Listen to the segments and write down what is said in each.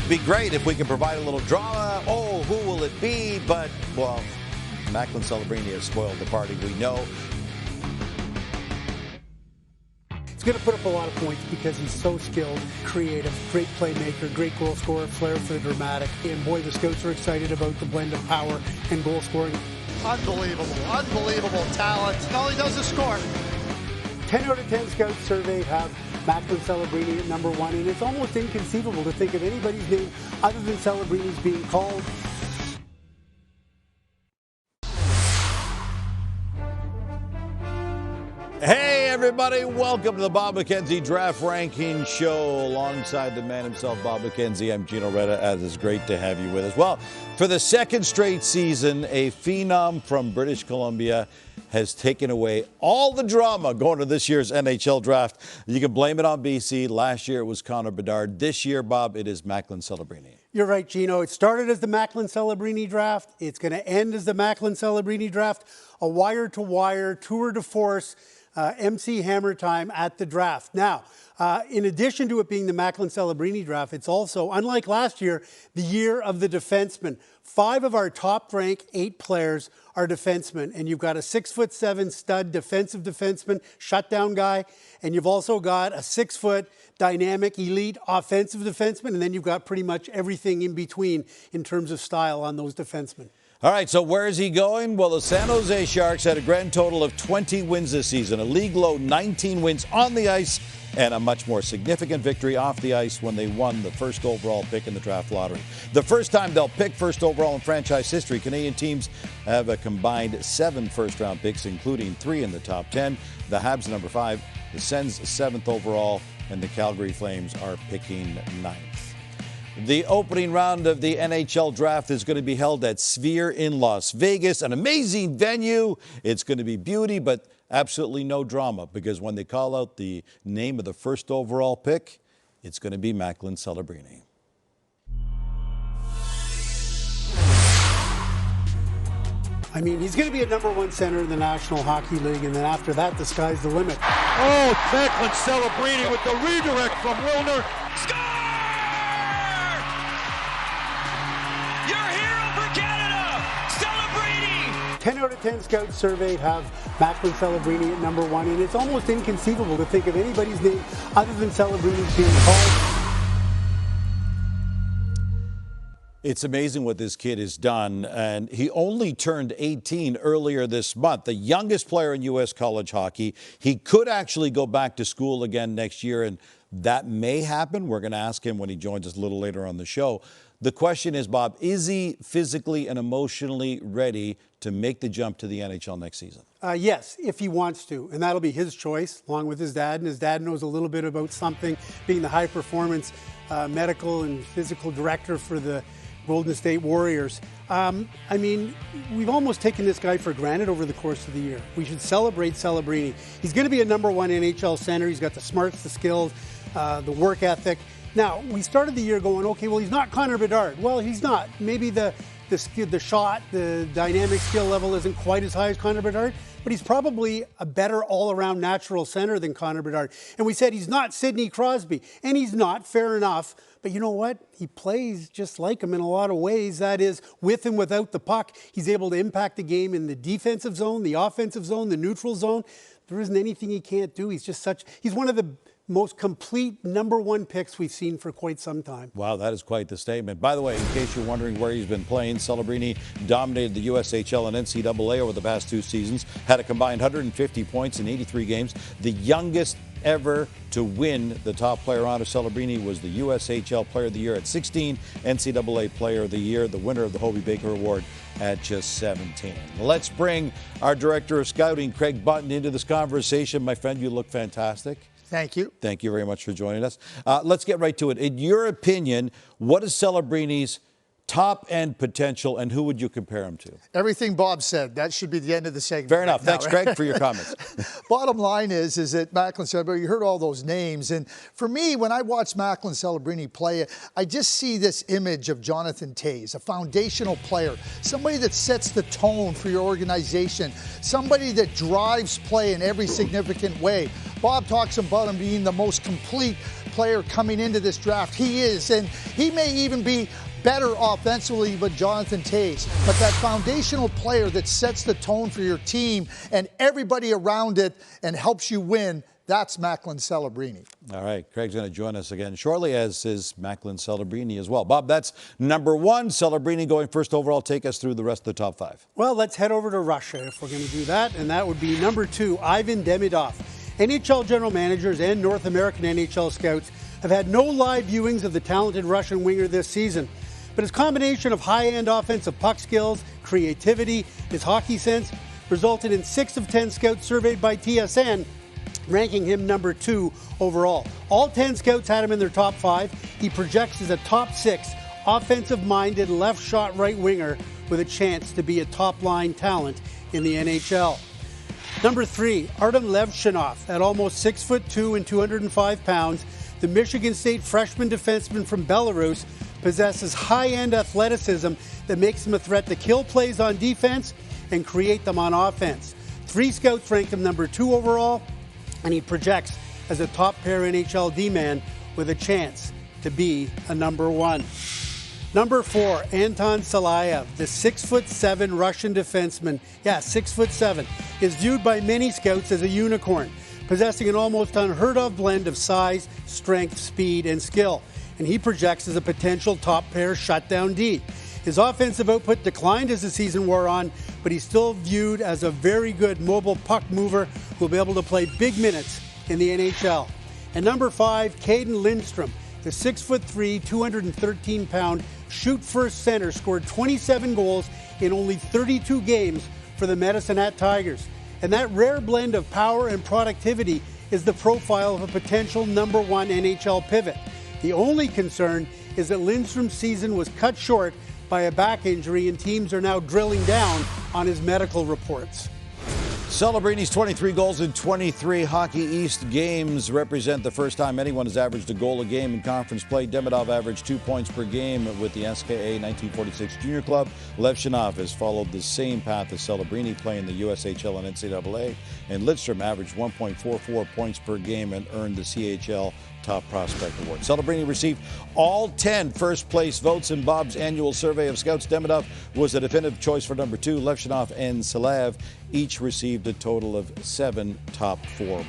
Be great if we can provide a little drama. Oh, who will it be? But, well, Macklin Celebrini has spoiled the party, we know. He's going to put up a lot of points because he's so skilled, creative, great playmaker, great goal scorer, flair for the dramatic. And boy, the scouts are excited about the blend of power and goal scoring. Unbelievable talent. All he does is score. 10 out of 10 scouts surveyed have Macklin Celebrini at number 1, and it's almost inconceivable to think of anybody's name other than Celebrini's being called. Hey, everybody. Welcome to the Bob McKenzie Draft Ranking Show. Alongside the man himself, Bob McKenzie, I'm Gino Reda, and it's great to have you with us. Well, for the second straight season, a phenom from British Columbia has taken away all the drama going to this year's NHL Draft. You can blame it on BC. Last year, it was Connor Bedard. This year, Bob, it is Macklin Celebrini. You're right, Gino. It started as the Macklin Celebrini Draft. It's going to end as the Macklin Celebrini Draft. A wire-to-wire, tour-de-force, MC Hammer time at the draft. Now, in addition to it being the Macklin Celebrini Draft, it's also, unlike last year, the year of the defenseman. 5 of our top-ranked 8 players are defensemen, and you've got a 6'7" stud defensive defenseman, shutdown guy, and you've also got a 6-foot dynamic elite offensive defenseman, and then you've got pretty much everything in between in terms of style on those defensemen. All right, so where is he going? Well, the San Jose Sharks had a grand total of 20 wins this season, a league-low 19 wins on the ice, and a much more significant victory off the ice when they won the first overall pick in the draft lottery. The first time they'll pick first overall in franchise history. Canadian teams have a combined 7 first-round picks, including 3 in the top 10. The Habs number 5, the Sens 7th overall, and the Calgary Flames are picking 9th. The opening round of the NHL Draft is going to be held at Sphere in Las Vegas, an amazing venue. It's going to be beauty, but absolutely no drama, because when they call out the name of the first overall pick, it's going to be Macklin Celebrini. I mean, he's going to be a number 1 center in the National Hockey League, and then after that, the sky's the limit. Oh, Macklin Celebrini with the redirect from Wilner. Score! Your hero for Canada, Celebrini! 10 out of 10 scouts surveyed have Macklin Celebrini at number 1, and it's almost inconceivable to think of anybody's name other than Celebrini's being called. It's amazing what this kid has done, and he only turned 18 earlier this month, the youngest player in U.S. college hockey. He could actually go back to school again next year, and that may happen. We're going to ask him when he joins us a little later on the show. The question is, Bob, is he physically and emotionally ready to make the jump to the NHL next season? Yes, if he wants to, and that'll be his choice, along with his dad, and his dad knows a little bit about something, being the high-performance medical and physical director for the Golden State Warriors. I mean, we've almost taken this guy for granted over the course of the year. We should celebrate Celebrini. He's going to be a number 1 NHL center. He's got the smarts, the skills, the work ethic. Now, we started the year going, okay, well, he's not Connor Bedard. Well, he's not. Maybe the shot, the dynamic skill level isn't quite as high as Connor Bedard, but he's probably a better all-around natural center than Connor Bedard. And we said he's not Sidney Crosby, and he's not, fair enough. But you know what? He plays just like him in a lot of ways. That is, with and without the puck, he's able to impact the game in the defensive zone, the offensive zone, the neutral zone. There isn't anything he can't do. He's one of the most complete number 1 picks we've seen for quite some time. Wow, that is quite the statement. By the way, in case you're wondering where he's been playing, Celebrini dominated the USHL and NCAA over the past 2 seasons, had a combined 150 points in 83 games. The youngest ever to win the top player honor. Celebrini was the USHL Player of the Year at 16, NCAA Player of the Year, the winner of the Hobey Baker Award at just 17. Let's bring our Director of Scouting, Craig Button, into this conversation. My friend, you look fantastic. Thank you. Thank you very much for joining us. Let's get right to it. In your opinion, what is Celebrini's top end potential, and who would you compare him to? Everything Bob said. That should be the end of the segment. Fair enough. Right now, Thanks, right? Greg, for your comments. Bottom line is that Macklin Celebrini, you heard all those names. And for me, when I watch Macklin Celebrini play, I just see this image of Jonathan Toews, a foundational player, somebody that sets the tone for your organization, somebody that drives play in every significant way. Bob talks about him being the most complete player coming into this draft. He is, and he may even be better offensively with Jonathan Toews, but that foundational player that sets the tone for your team and everybody around it and helps you win, that's Macklin Celebrini. All right, Craig's going to join us again shortly, as is Macklin Celebrini as well. Bob, that's number one. Celebrini going first overall. Take us through the rest of the top five. Well, let's head over to Russia if we're going to do that, and that would be number two, Ivan Demidov. NHL general managers and North American NHL scouts have had no live viewings of the talented Russian winger this season. But his combination of high-end offensive puck skills, creativity, his hockey sense resulted in 6 of 10 scouts surveyed by TSN, ranking him number 2 overall. All 10 scouts had him in their top 5. He projects as a top 6 offensive-minded left-shot right winger with a chance to be a top-line talent in the NHL. Number 3, Artem Levchinov. At almost 6'2" and 205 pounds, the Michigan State freshman defenseman from Belarus possesses high-end athleticism that makes him a threat to kill plays on defense and create them on offense. 3 scouts rank him number 2 overall, and he projects as a top-pair NHL D-man with a chance to be a number 1. Number 4, Anton Salayev, the 6'7" Russian defenseman, 6'7", is viewed by many scouts as a unicorn, possessing an almost unheard-of blend of size, strength, speed, and skill. And he projects as a potential top-pair shutdown D. His offensive output declined as the season wore on, but he's still viewed as a very good mobile puck mover who will be able to play big minutes in the NHL. And number 5, Caden Lindstrom, the 6'3", 213-pound shoot-first center, scored 27 goals in only 32 games for the Medicine Hat Tigers. And that rare blend of power and productivity is the profile of a potential number 1 NHL pivot. The only concern is that Lindstrom's season was cut short by a back injury, and teams are now drilling down on his medical reports. Celebrini's 23 goals in 23 Hockey East games represent the first time anyone has averaged a goal a game in conference play. Demidov averaged 2 points per game with the SKA 1946 Junior Club. Levchinov has followed the same path as Celebrini, playing the USHL and NCAA. And Lindstrom averaged 1.44 points per game and earned the CHL Top Prospect Award. Celebrini received all 10 first-place votes in Bob's annual survey of scouts. Demidov was a definitive choice for number 2. Levchinov and Salayev each received a total of 7 top 4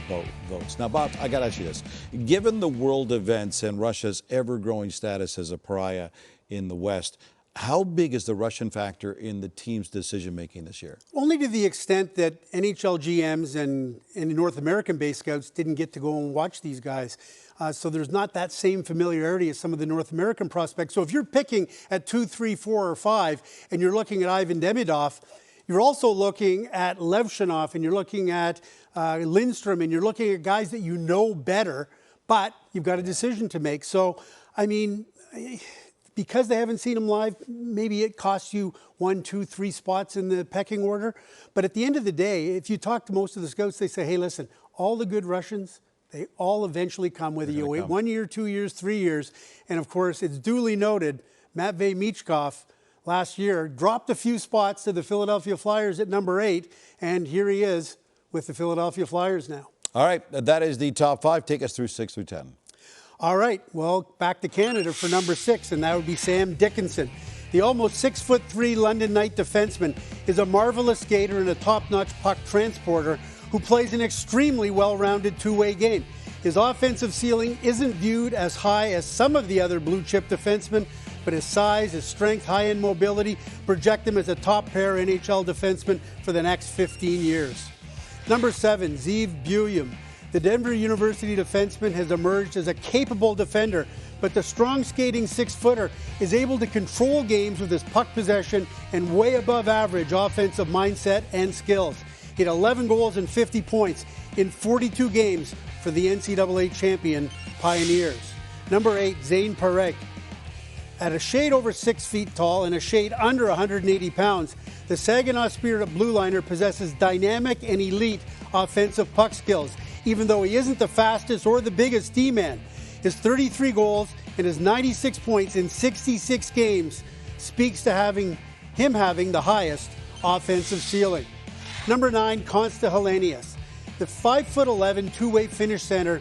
votes. Now, Bob, I got to ask you this. Given the world events and Russia's ever-growing status as a pariah in the West, how big is the Russian factor in the team's decision-making this year? Only to the extent that NHL GMs and North American-based scouts didn't get to go and watch these guys. So there's not that same familiarity as some of the North American prospects. So if you're picking at 2, 3, 4, or 5, and you're looking at Ivan Demidov, you're also looking at Levchinov, and you're looking at Lindstrom, and you're looking at guys that you know better, but you've got a decision to make. So, I mean, because they haven't seen him live, maybe it costs you 1, 2, 3 spots in the pecking order. But at the end of the day, if you talk to most of the scouts, they say, hey, listen, all the good Russians, they all eventually come, whether you wait 1 year, 2 years, 3 years. And of course, it's duly noted, Matvei Michkov last year dropped a few spots to the Philadelphia Flyers at number 8. And here he is with the Philadelphia Flyers now. All right, that is the top 5. Take us through 6 through 10. All right, well, back to Canada for number 6, and that would be Sam Dickinson. The almost 6'3" London Knight defenseman is a marvelous skater and a top-notch puck transporter who plays an extremely well-rounded two-way game. His offensive ceiling isn't viewed as high as some of the other blue-chip defensemen, but his size, his strength, high-end mobility project him as a top-pair NHL defenseman for the next 15 years. Number 7, Zeev Buium. The Denver University defenseman has emerged as a capable defender, but the strong skating 6-footer is able to control games with his puck possession and way above average offensive mindset and skills. He had 11 goals and 50 points in 42 games for the NCAA champion Pioneers. Number 8, Zane Parekh. At a shade over 6 feet tall and a shade under 180 pounds, the Saginaw Spirit blue liner possesses dynamic and elite offensive puck skills, even though he isn't the fastest or the biggest D-man. His 33 goals and his 96 points in 66 games speaks to him having the highest offensive ceiling. Number 9, Consta Helenius. The 5'11" two-way Finnish center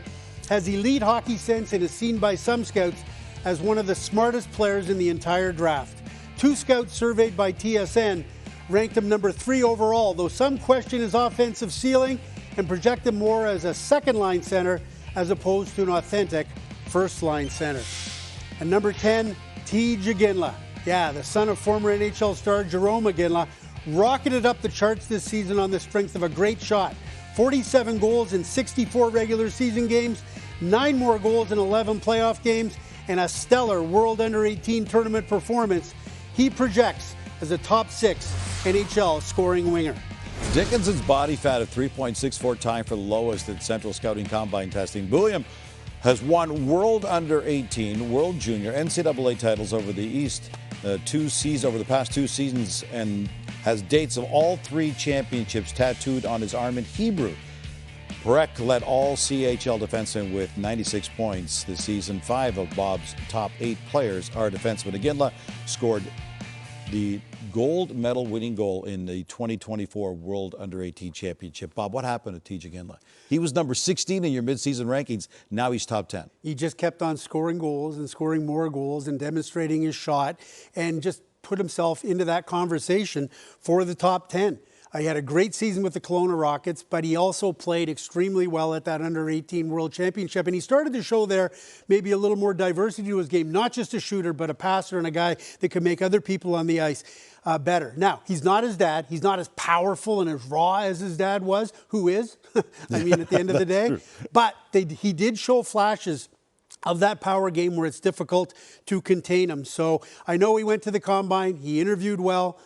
has elite hockey sense and is seen by some scouts as one of the smartest players in the entire draft. 2 scouts surveyed by TSN ranked him number 3 overall, though some question his offensive ceiling and project him more as a second-line center as opposed to an authentic first-line center. And number 10, T.J. Iginla. Yeah, the son of former NHL star Jarome Iginla rocketed up the charts this season on the strength of a great shot. 47 goals in 64 regular season games, 9 more goals in 11 playoff games, and a stellar World Under-18 tournament performance. He projects as a top 6 NHL scoring winger. Dickinson's body fat of 3.64 tied for the lowest at Central Scouting Combine testing. Bulliam has won World Under-18, World Junior, NCAA titles over the East over the past 2 seasons, and has dates of all 3 championships tattooed on his arm in Hebrew. Perek led all CHL defensemen with 96 points this season. 5 of Bob's top 8 players are defensemen. Iginla scored the gold medal winning goal in the 2024 World Under-18 Championship. Bob, what happened to T.J. Iginla? He was number 16 in your midseason rankings. Now he's top 10. He just kept on scoring goals and scoring more goals and demonstrating his shot and just put himself into that conversation for the top 10. He had a great season with the Kelowna Rockets, but he also played extremely well at that Under-18 World Championship. And he started to show there maybe a little more diversity to his game, not just a shooter, but a passer and a guy that could make other people on the ice better. Now, he's not his dad. He's not as powerful and as raw as his dad was. Who is? I mean, at the end of the day. But he did show flashes of that power game where it's difficult to contain him. So I know he went to the Combine. He interviewed well.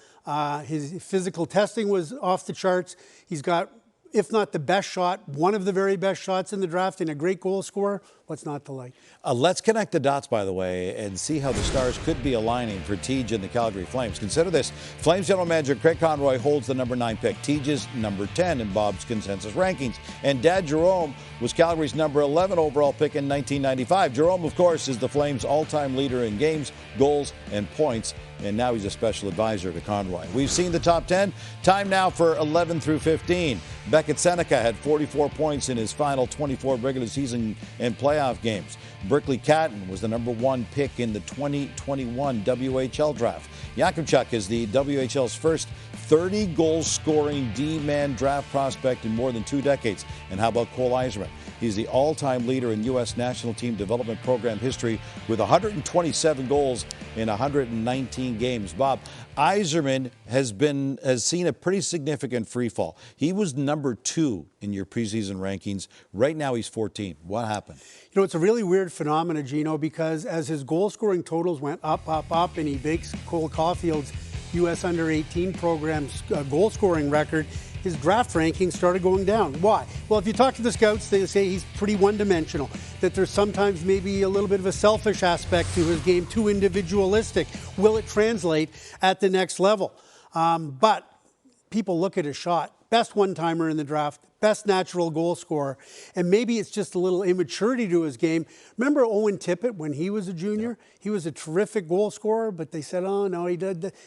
His physical testing was off the charts. He's got, if not the best shot, one of the very best shots in the draft and a great goal scorer. What's not to like? Let's connect the dots, by the way, and see how the stars could be aligning for Tej and the Calgary Flames. Consider this. Flames general manager Craig Conroy holds the number 9 pick. Tej's number 10 in Bob's consensus rankings. And Dad Jarome was Calgary's number 11 overall pick in 1995. Jarome, of course, is the Flames' all-time leader in games, goals, and points. And now he's a special advisor to Conroy. We've seen the top 10. Time now for 11 through 15. Beckett Seneca had 44 points in his final 24 regular season and playoff games. Berkeley Catton was the number 1 pick in the 2021 WHL draft. Yakimchuk is the WHL's first 30-goal scoring D-man draft prospect in more than 2 decades. And how about Cole Eiserman? He's the all-time leader in U.S. national team development program history with 127 goals in 119 games. Bob, Eiserman has seen a pretty significant free fall. He was number 2 in your preseason rankings. Right now he's 14. What happened? You know, it's a really weird phenomenon, Gino, because as his goal-scoring totals went up, and he breaks Cole Caulfield's U.S. Under-18 program's goal-scoring record, his draft rankings started going down. Why? Well, if you talk to the scouts, they say he's pretty one-dimensional, that there's sometimes maybe a little bit of a selfish aspect to his game, too individualistic. Will it translate at the next level? But people look at his shot. Best one-timer in the draft, best natural goal scorer, and maybe it's just a little immaturity to his game. Remember Owen Tippett when he was a junior? Yeah. He was a terrific goal scorer, but they said, oh, no,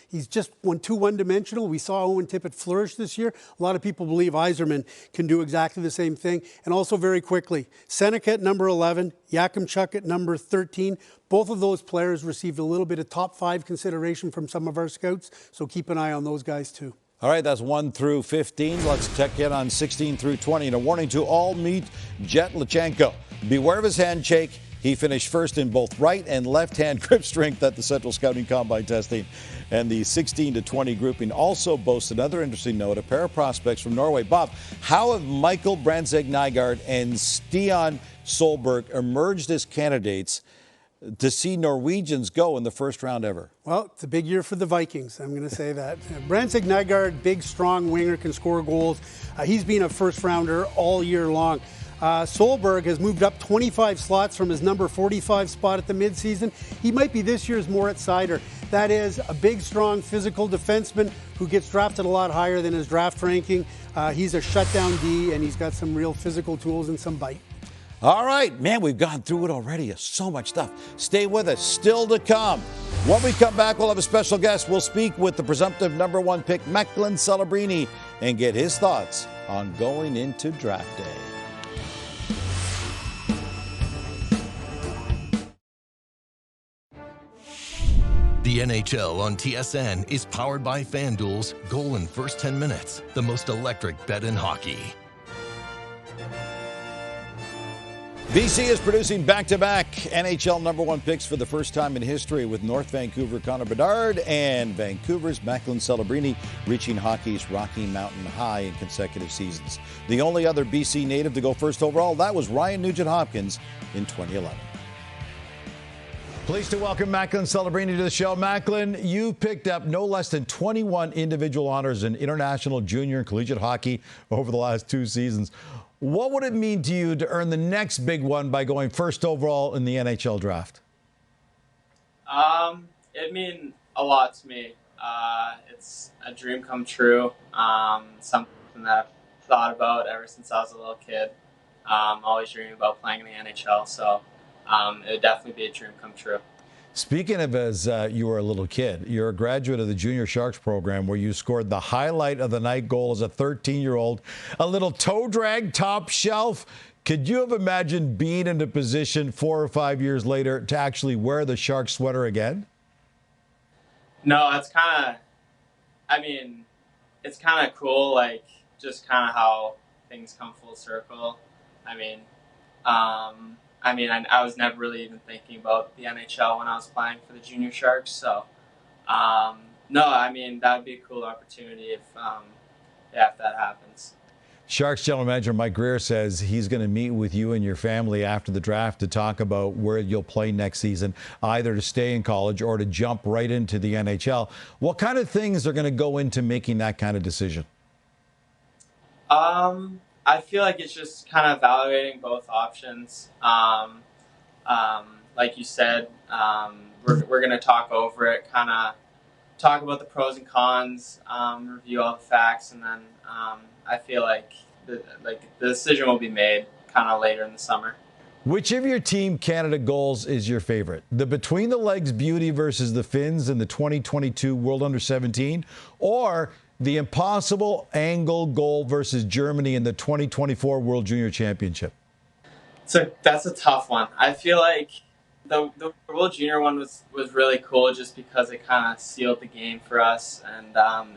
he's just too one-dimensional. We saw Owen Tippett flourish this year. A lot of people believe Eiserman can do exactly the same thing. And also very quickly, Seneca at number 11, Yakimchuk at number 13. Both of those players received a little bit of top 5 consideration from some of our scouts, so keep an eye on those guys too. All right, that's 1 through 15. Let's check in on 16 through 20. And a warning to all meet Jet Lachenko. Beware of his handshake. He finished first in both right and left-hand grip strength at the Central Scouting Combine testing. And the 16 to 20 grouping also boasts another interesting note, a pair of prospects from Norway. Bob, how have Michael Brandtzæg-Nygaard and Stian Solberg emerged as candidates to see Norwegians go in the first round ever? Well, it's a big year for the Vikings, I'm going to say that. Brandtzæg-Nygaard, big, strong winger, can score goals. He's been a first-rounder all year long. Solberg has moved up 25 slots from his number 45 spot at the midseason. He might be this year's Moritz Seider. That is a big, strong, physical defenseman who gets drafted a lot higher than his draft ranking. He's a shutdown D, and he's got some real physical tools and some bite. All right, man, we've gone through it already. So much stuff. Stay with us. Still to come. When we come back, we'll have a special guest. We'll speak with the presumptive number 1 pick, Macklin Celebrini, and get his thoughts on going into draft day. The NHL on TSN is powered by FanDuel's Goal in First 10 Minutes, the most electric bet in hockey. BC is producing back-to-back NHL number 1 picks for the first time in history, with North Vancouver Connor Bedard and Vancouver's Macklin Celebrini reaching hockey's Rocky Mountain high in consecutive seasons. The only other BC native to go first overall, that was Ryan Nugent-Hopkins in 2011. Pleased to welcome Macklin Celebrini to the show. Macklin, you picked up no less than 21 individual honors in international, junior, and collegiate hockey over the last 2 seasons. What would it mean to you to earn the next big one by going first overall in the NHL draft? It'd mean a lot to me. It's a dream come true. Something that I've thought about ever since I was a little kid. Always dreaming about playing in the NHL, so it would definitely be a dream come true. Speaking of as you were a little kid, you're a graduate of the Junior Sharks program where you scored the highlight of the night goal as a 13-year-old, a little toe drag top shelf. Could you have imagined being in a position 4 or 5 years later to actually wear the Sharks sweater again? No, it's kind of cool, like just kind of how things come full circle. I was never really even thinking about the NHL when I was playing for the Junior Sharks. So, that would be a cool opportunity if that happens. Sharks general manager Mike Greer says he's going to meet with you and your family after the draft to talk about where you'll play next season, either to stay in college or to jump right into the NHL. What kind of things are going to go into making that kind of decision? I feel like it's just kind of evaluating both options. Like you said, we're going to talk over it, kind of talk about the pros and cons, review all the facts, and then I feel like the decision will be made kind of later in the summer. Which of your Team Canada goals is your favorite? The between the legs beauty versus the Finns in the 2022 World Under-17, or the impossible angle goal versus Germany in the 2024 World Junior Championship? So that's a tough one. I feel like the World Junior one was really cool just because it kind of sealed the game for us, and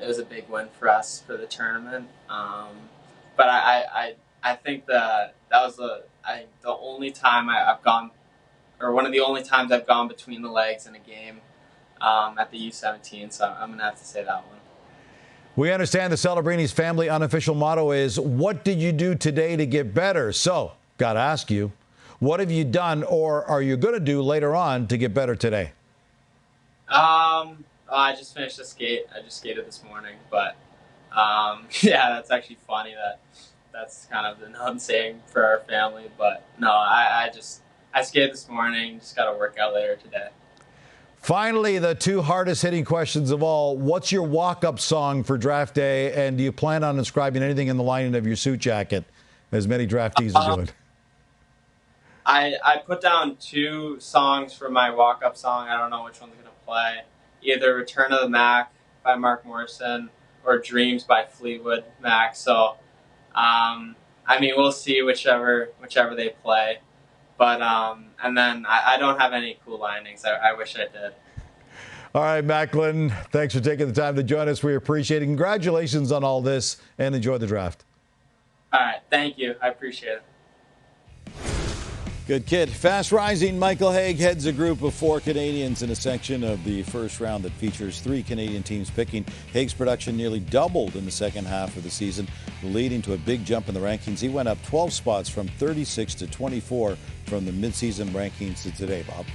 it was a big win for us for the tournament. But I think that was the only time I've gone, or one of the only times I've gone between the legs in a game at the U17. So I'm gonna have to say that one. We understand the Celebrini's family unofficial motto is, what did you do today to get better? So, got to ask you, what have you done or are you going to do later on to get better today? I just finished a skate. I just skated this morning. But, that's actually funny that's kind of the known saying for our family. But, no, I skated this morning. Just got to work out later today. Finally, the 2 hardest hitting questions of all. What's your walk-up song for draft day, and do you plan on inscribing anything in the lining of your suit jacket, as many draftees are doing? I put down 2 songs for my walk-up song. I don't know which one's going to play. Either Return of the Mac by Mark Morrison or Dreams by Fleetwood Mac. So, we'll see whichever they play. But, and then I don't have any cool linings. I wish I did. All right, Macklin, thanks for taking the time to join us. We appreciate it. Congratulations on all this, and enjoy the draft. All right, thank you. I appreciate it. Good kid. Fast rising Michael Hague heads a group of 4 Canadians in a section of the first round that features 3 Canadian teams picking. Hague's production nearly doubled in the second half of the season, leading to a big jump in the rankings. He went up 12 spots from 36 to 24 from the midseason rankings to today, Bob.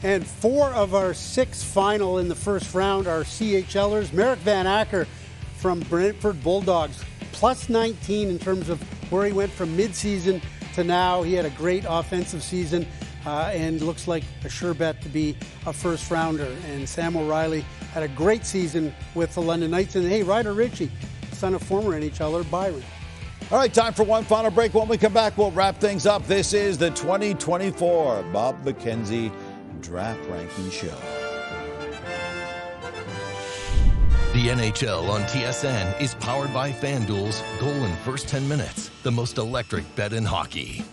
And 4 of our 6 final in the first round are CHLers. Merrick Van Acker from Brentford Bulldogs, plus 19 in terms of where he went from midseason to now. He had a great offensive season and looks like a sure bet to be a first rounder. And Sam O'Reilly had a great season with the London Knights. And hey, Ryder Ritchie, son of former NHLer Byron. All right, time for one final break. When we come back, we'll wrap things up. This is the 2024 Bob McKenzie Draft Ranking Show. The NHL on TSN is powered by FanDuel's Goal in First 10 Minutes, the most electric bet in hockey.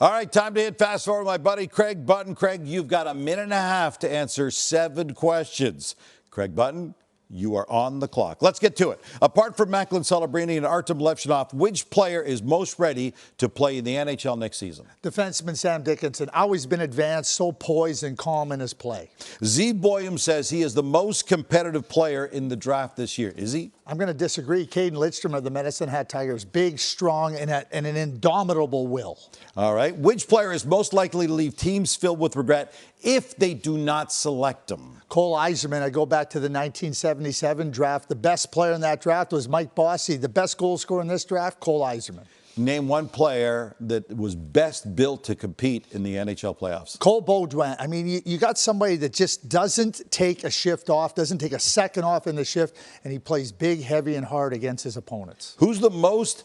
All right, time to hit fast forward, my buddy Craig Button. Craig, you've got a minute and a half to answer 7 questions. Craig Button, you are on the clock. Let's get to it. Apart from Macklin Celebrini and Artem Levshunov, which player is most ready to play in the NHL next season? Defenseman Sam Dickinson, always been advanced, so poised and calm in his play. Z. Boyum says he is the most competitive player in the draft this year. Is he? I'm going to disagree. Caden Lidstrom of the Medicine Hat Tigers, big, strong, and an indomitable will. All right. Which player is most likely to leave teams filled with regret if they do not select him? Cole Eiserman, I go back to the 1977 draft. The best player in that draft was Mike Bossy. The best goal scorer in this draft, Cole Eiserman. Name one player that was best built to compete in the NHL playoffs. Cole Beaudoin. I mean, you got somebody that just doesn't take a shift off, doesn't take a second off in the shift, and he plays big, heavy, and hard against his opponents. Who's the most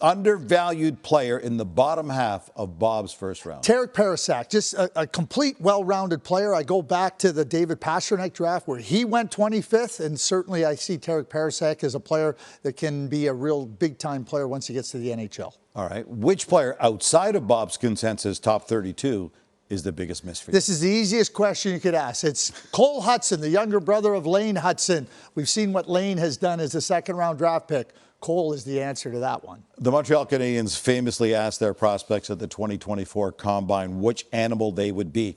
undervalued player in the bottom half of Bob's first round? Tarek Parasak, just a complete, well-rounded player. I go back to the David Pastrnak draft where he went 25th, and certainly I see Tarek Parasak as a player that can be a real big-time player once he gets to the NHL. All right. Which player outside of Bob's consensus top 32 is the biggest miss for you? This is the easiest question you could ask. It's Cole Hudson, the younger brother of Lane Hudson. We've seen what Lane has done as a second-round draft pick. Cole is the answer to that one. The Montreal Canadiens famously asked their prospects at the 2024 Combine which animal they would be.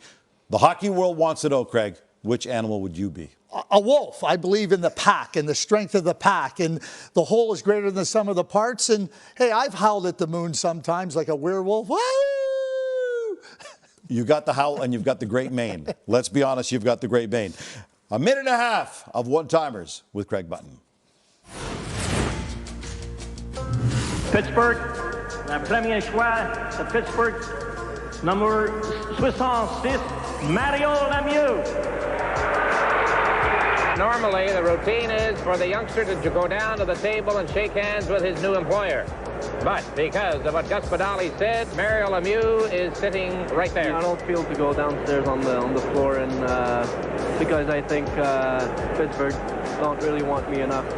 The hockey world wants to know, Craig, which animal would you be? A wolf. I believe in the pack and the strength of the pack, and the whole is greater than the sum of the parts. And hey, I've howled at the moon sometimes like a werewolf. Woo! You got the howl and you've got the great mane. Let's be honest, you've got the great mane. A minute and a half of one-timers with Craig Button. Pittsburgh, le premier choix de Pittsburgh, numéro 66, Mario Lemieux. Normally, the routine is for the youngster to go down to the table and shake hands with his new employer. But because of what Gus Badali said, Mario Lemieux is sitting right there. I don't feel to go downstairs on the floor, and because I think Pittsburgh don't really want me enough.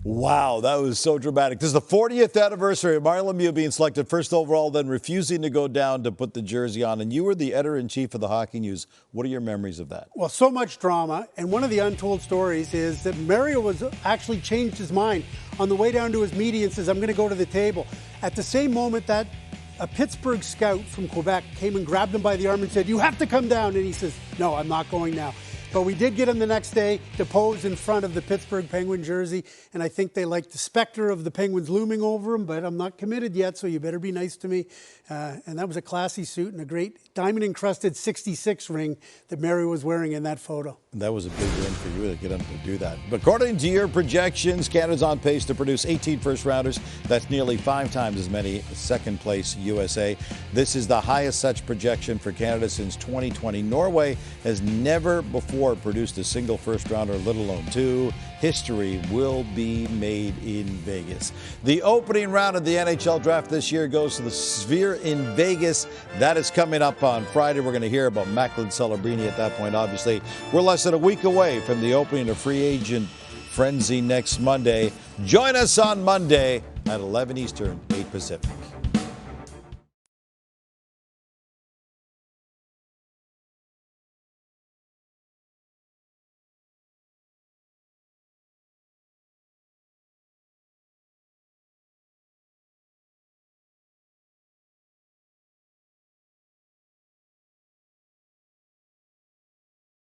Wow, that was so dramatic. This is the 40th anniversary of Mario Lemieux being selected first overall, then refusing to go down to put the jersey on. And you were the editor-in-chief of the Hockey News. What are your memories of that? Well, so much drama. And one of the untold stories is that Mario was actually changed his mind on the way down to his meeting and says, I'm going to go to the table. At the same moment that a Pittsburgh scout from Quebec came and grabbed him by the arm and said, you have to come down. And he says, no, I'm not going now. But we did get him the next day to pose in front of the Pittsburgh Penguin jersey, and I think they like the specter of the Penguins looming over him, but I'm not committed yet, so you better be nice to me. And that was a classy suit and a great diamond-encrusted 66 ring that Mary was wearing in that photo. That was a big win for you to get him to do that. But according to your projections, Canada's on pace to produce 18 first-rounders. That's nearly 5 times as many second-place USA. This is the highest such projection for Canada since 2020. Norway has never before produced a single first-rounder, let alone 2. History will be made in Vegas. The opening round of the NHL Draft this year goes to the Sphere in Vegas. That is coming up on Friday. We're going to hear about Macklin Celebrini at that point, obviously. We're less than a week away from the opening of free agent frenzy next Monday. Join us on Monday at 11 Eastern, 8 Pacific.